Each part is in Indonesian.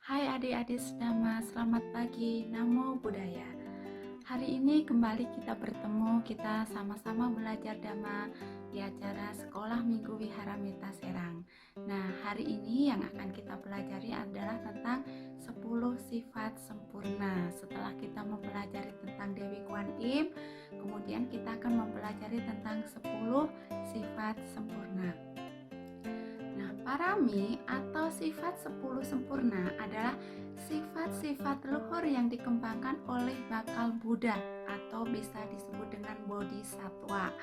Hai adik-adik sedama, selamat pagi, Namo Buddhaya. Hari ini kembali kita bertemu, kita sama-sama belajar Dhamma di acara Sekolah Minggu Wihara Meta Serang. Nah, hari ini yang akan kita pelajari adalah tentang 10 sifat sempurna. Setelah kita mempelajari tentang Dewi Kuan Im, kemudian kita akan mempelajari tentang 10 sifat sempurna. Nah, parami atau sifat 10 sempurna adalah sifat-sifat luhur yang dikembangkan oleh bakal Buddha atau bisa disebut dengan Bodhisattva.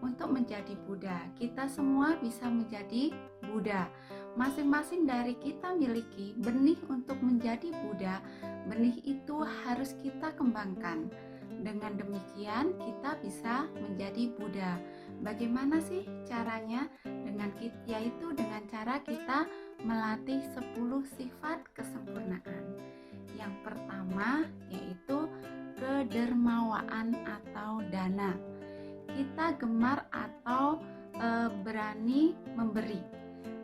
Untuk menjadi Buddha, kita semua bisa menjadi Buddha. Masing-masing dari kita miliki benih untuk menjadi Buddha. Benih itu harus kita kembangkan. Dengan demikian, kita bisa menjadi Buddha. Bagaimana sih caranya? Yaitu dengan cara kita melatih 10 sifat kesempurnaan. Yang pertama yaitu kedermawaan atau dana. Kita gemar atau berani memberi.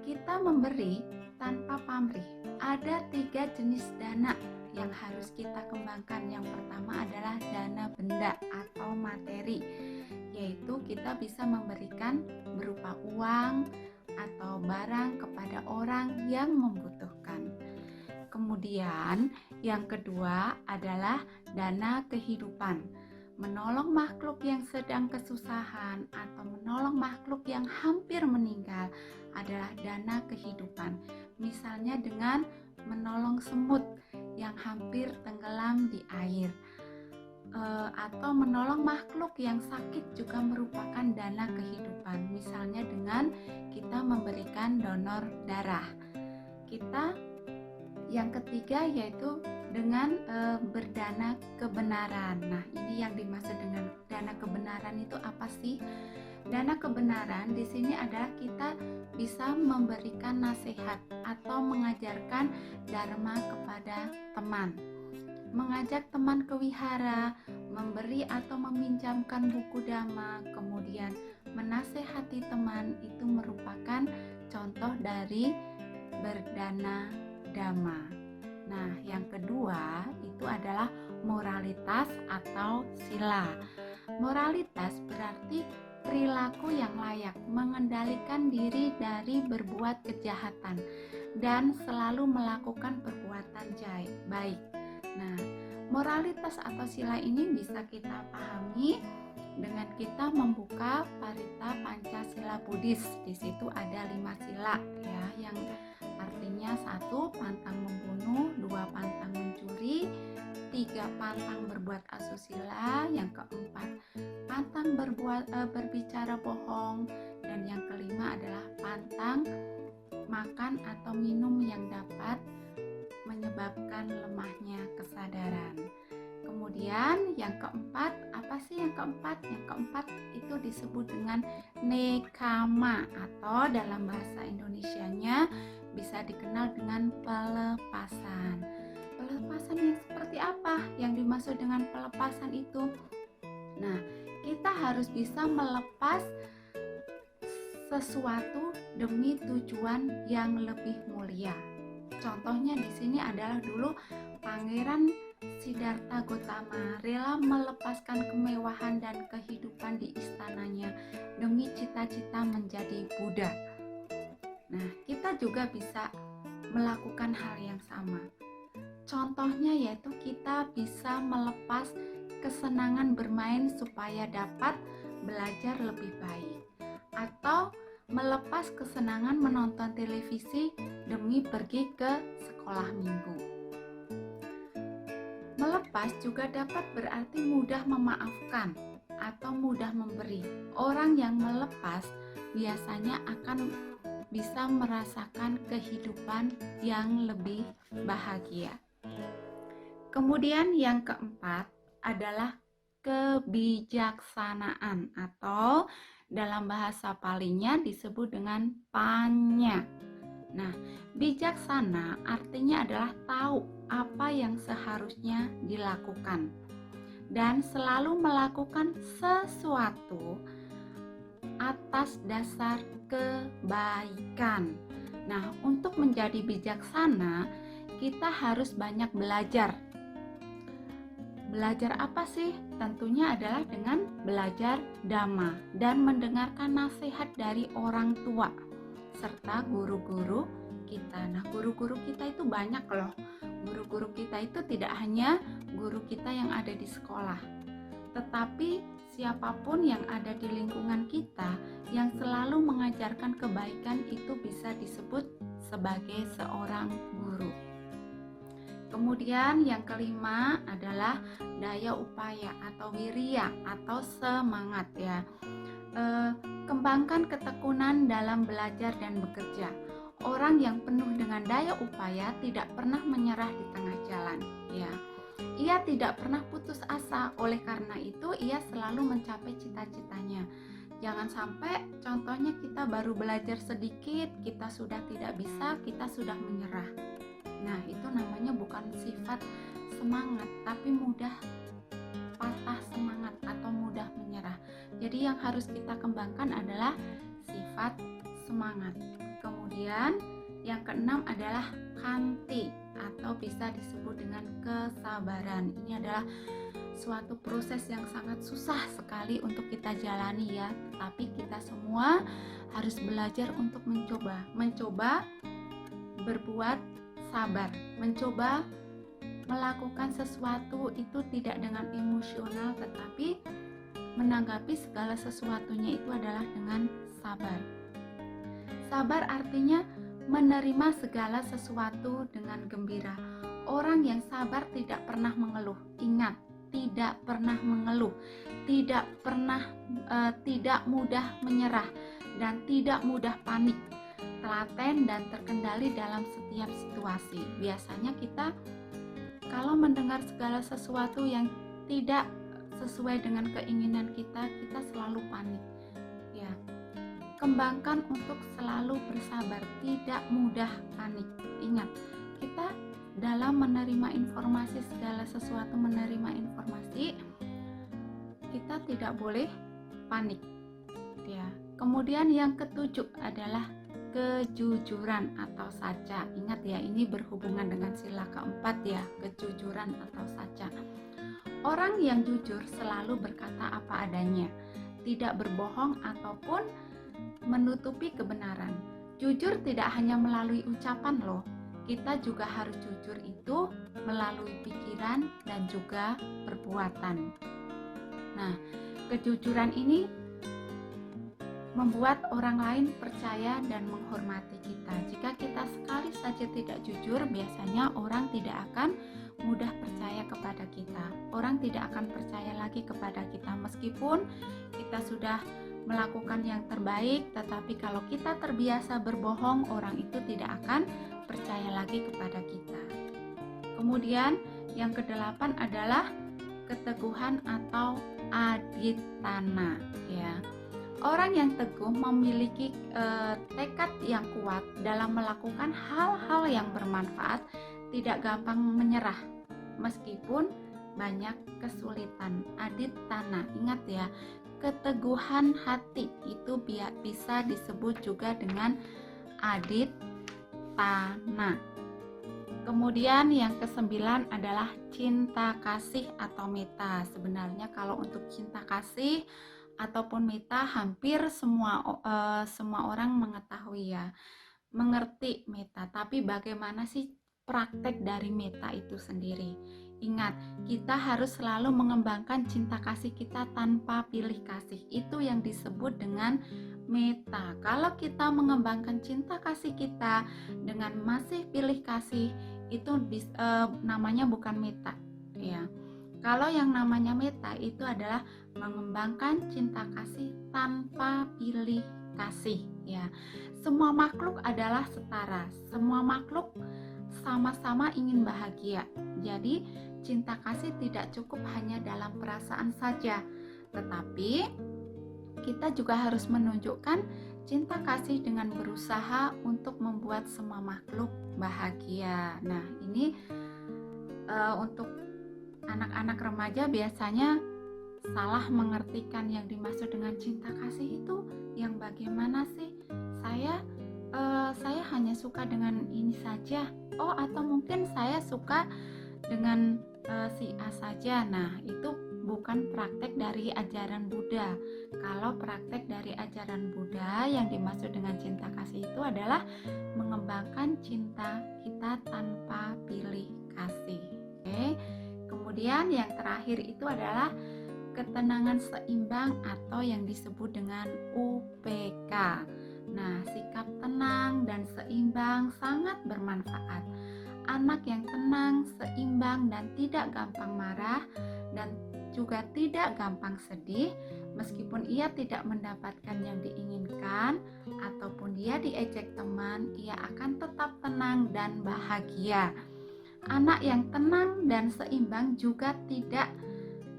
Kita memberi tanpa pamrih. Ada 3 jenis dana yang harus kita kembangkan. Yang pertama adalah dana benda atau materi, yaitu kita bisa memberikan berupa uang atau barang kepada orang yang membutuhkan. Kemudian yang kedua adalah dana kehidupan. Menolong makhluk yang sedang kesusahan atau menolong makhluk yang hampir meninggal adalah dana kehidupan. Misalnya dengan menolong semut yang hampir tenggelam di air, atau menolong makhluk yang sakit juga merupakan dana kehidupan. Misalnya dengan kita memberikan donor darah. Yang ketiga yaitu dengan berdana kebenaran. Nah, ini yang dimaksud dengan dana kebenaran itu apa sih? Dana kebenaran di sini adalah kita bisa memberikan nasihat atau mengajarkan dharma kepada teman. Mengajak teman ke wihara, memberi atau meminjamkan buku dhamma, kemudian menasehati teman, itu merupakan contoh dari berdana dhamma. Nah, yang kedua itu adalah moralitas atau sila. Moralitas berarti perilaku yang layak, mengendalikan diri dari berbuat kejahatan dan selalu melakukan perbuatan baik. Nah, moralitas atau sila ini bisa kita pahami dengan kita membuka Parita Pancasila Buddhis. Di situ ada 5 sila ya, yang artinya 1 pantang membunuh, 2 pantang mencuri, 3 pantang berbuat asusila, yang keempat pantang berbicara bohong, dan yang kelima adalah pantang makan atau minum yang dapat menyebabkan lemahnya kesadaran. Kemudian yang keempat, apa sih yang keempat? Yang keempat itu disebut dengan nekama atau dalam bahasa Indonesianya bisa dikenal dengan pelepasan. Pelepasan yang seperti apa yang dimaksud dengan pelepasan itu? Nah, kita harus bisa melepas sesuatu demi tujuan yang lebih mulia. Contohnya di sini adalah dulu Pangeran Siddhartha Gautama rela melepaskan kemewahan dan kehidupan di istananya demi cita-cita menjadi Buddha. Nah, kita juga bisa melakukan hal yang sama. Contohnya yaitu kita bisa melepas kesenangan bermain supaya dapat belajar lebih baik, atau melepas kesenangan menonton televisi demi pergi ke sekolah minggu. Melepas juga dapat berarti mudah memaafkan atau mudah memberi. Orang yang melepas biasanya akan bisa merasakan kehidupan yang lebih bahagia. Kemudian yang keempat adalah kebijaksanaan atau dalam bahasa Palinya disebut dengan panya. Nah, bijaksana artinya adalah tahu apa yang seharusnya dilakukan dan selalu melakukan sesuatu atas dasar kebaikan. Nah, untuk menjadi bijaksana, kita harus banyak belajar. Belajar apa sih? Tentunya adalah dengan belajar Dhamma dan mendengarkan nasihat dari orang tua serta guru-guru kita. Nah, guru-guru kita itu banyak loh. Guru-guru kita itu tidak hanya guru kita yang ada di sekolah, tetapi siapapun yang ada di lingkungan kita yang selalu mengajarkan kebaikan itu bisa disebut sebagai seorang guru. Kemudian yang kelima adalah daya upaya atau wirya atau semangat ya. Kembangkan ketekunan dalam belajar dan bekerja. Orang yang penuh dengan daya upaya tidak pernah menyerah di tengah jalan ya. Ia tidak pernah putus asa, oleh karena itu ia selalu mencapai cita-citanya. Jangan sampai contohnya kita baru belajar sedikit, kita sudah tidak bisa, kita sudah menyerah. Nah, itu namanya bukan sifat semangat, tapi mudah patah semangat atau mudah menyerah. Jadi yang harus kita kembangkan adalah sifat semangat. Kemudian yang keenam adalah kanti atau bisa disebut dengan kesabaran. Ini adalah suatu proses yang sangat susah sekali untuk kita jalani ya, tapi kita semua harus belajar untuk mencoba berbuat sabar, mencoba melakukan sesuatu itu tidak dengan emosional, tetapi menanggapi segala sesuatunya itu adalah dengan sabar. Sabar artinya menerima segala sesuatu dengan gembira. Orang yang sabar tidak pernah mengeluh. Ingat, tidak pernah mengeluh, tidak mudah menyerah, dan tidak mudah panik. Telaten dan terkendali dalam setiap situasi. Biasanya kita kalau mendengar segala sesuatu yang tidak sesuai dengan keinginan kita selalu panik. Ya. Kembangkan untuk selalu bersabar, tidak mudah panik. Ingat, kita dalam menerima informasi, segala sesuatu menerima informasi, kita tidak boleh panik. Ya. Kemudian yang ketujuh adalah kejujuran atau saca. Ingat ya, ini berhubungan dengan sila keempat ya, kejujuran atau saca. Orang yang jujur selalu berkata apa adanya, tidak berbohong ataupun menutupi kebenaran. Jujur tidak hanya melalui ucapan loh, kita juga harus jujur itu melalui pikiran dan juga perbuatan. Nah, kejujuran ini membuat orang lain percaya dan menghormati kita. Jika kita sekali saja tidak jujur, biasanya orang tidak akan mudah percaya kepada kita. Orang tidak akan percaya lagi kepada kita meskipun kita sudah melakukan yang terbaik, tetapi kalau kita terbiasa berbohong, orang itu tidak akan percaya lagi kepada kita. Kemudian yang kedelapan adalah keteguhan atau aditana ya. Orang yang teguh memiliki tekad yang kuat dalam melakukan hal-hal yang bermanfaat, tidak gampang menyerah meskipun banyak kesulitan. Aditana, ingat ya, keteguhan hati itu bisa disebut juga dengan aditana. Kemudian yang kesembilan adalah cinta kasih atau metta. Sebenarnya kalau untuk cinta kasih ataupun metta hampir semua orang mengetahui ya, mengerti metta. Tapi bagaimana sih praktek dari metta itu sendiri? Ingat, kita harus selalu mengembangkan cinta kasih kita tanpa pilih kasih. Itu yang disebut dengan metta. Kalau kita mengembangkan cinta kasih kita dengan masih pilih kasih, itu namanya bukan metta ya. Kalau yang namanya metta itu adalah mengembangkan cinta kasih tanpa pilih kasih ya. Semua makhluk adalah setara. Semua makhluk sama-sama ingin bahagia. Jadi cinta kasih tidak cukup hanya dalam perasaan saja, tetapi kita juga harus menunjukkan cinta kasih dengan berusaha untuk membuat semua makhluk bahagia. Nah, ini untuk anak-anak remaja biasanya salah mengartikan yang dimaksud dengan cinta kasih itu yang bagaimana sih? Saya Saya hanya suka dengan ini saja. Oh, atau mungkin saya suka dengan si A saja. Nah, itu bukan praktek dari ajaran Buddha. Kalau praktek dari ajaran Buddha yang dimaksud dengan cinta kasih itu adalah mengembangkan cinta kita tanpa pilih kasih. Oke. Kemudian yang terakhir itu adalah ketenangan seimbang atau yang disebut dengan UPK. Nah, sikap tenang dan seimbang sangat bermanfaat. Anak yang tenang, seimbang, dan tidak gampang marah dan juga tidak gampang sedih, meskipun ia tidak mendapatkan yang diinginkan ataupun dia diejek teman, ia akan tetap tenang dan bahagia. Anak yang tenang dan seimbang juga tidak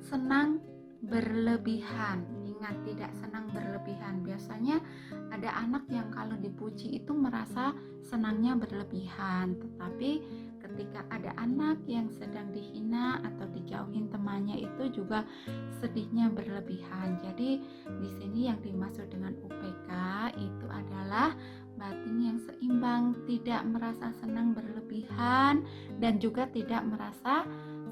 senang berlebihan. Ingat, tidak senang berlebihan. Biasanya ada anak yang kalau dipuji itu merasa senangnya berlebihan, tetapi ketika ada anak yang sedang dihina atau dijauhin temannya itu juga sedihnya berlebihan. Jadi di sini yang dimaksud dengan UPK itu adalah batin yang seimbang, tidak merasa senang berlebihan dan juga tidak merasa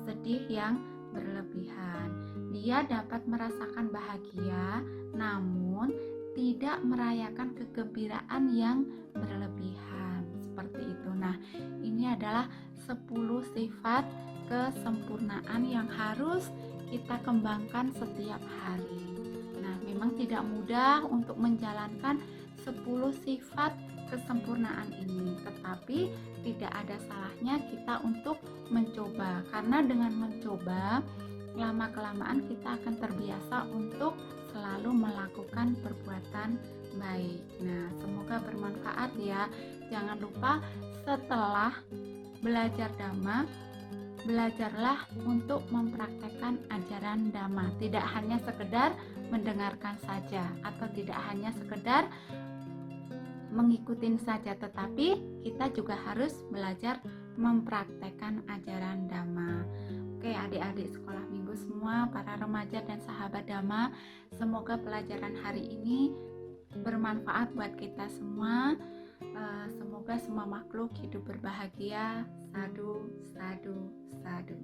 sedih yang berlebihan. Dia dapat merasakan bahagia, namun tidak merayakan kegembiraan yang berlebihan. Seperti itu. Nah, ini adalah 10 sifat kesempurnaan yang harus kita kembangkan setiap hari. Nah, memang tidak mudah untuk menjalankan 10 sifat kesempurnaan ini, tetapi tidak ada salahnya kita untuk mencoba, karena dengan mencoba lama-kelamaan kita akan terbiasa untuk selalu melakukan perbuatan baik. Nah, semoga bermanfaat ya. Jangan lupa setelah belajar Dhamma, belajarlah untuk mempraktekkan ajaran Dhamma. Tidak hanya sekedar mendengarkan saja atau tidak hanya sekedar mengikuti saja, tetapi kita juga harus belajar mempraktekkan ajaran Dhamma. Oke, adik-adik sekolah minggu semua, para remaja dan sahabat Dhamma, semoga pelajaran hari ini bermanfaat buat kita semua. Semoga semua makhluk hidup berbahagia. Sadu, sadu, sadu.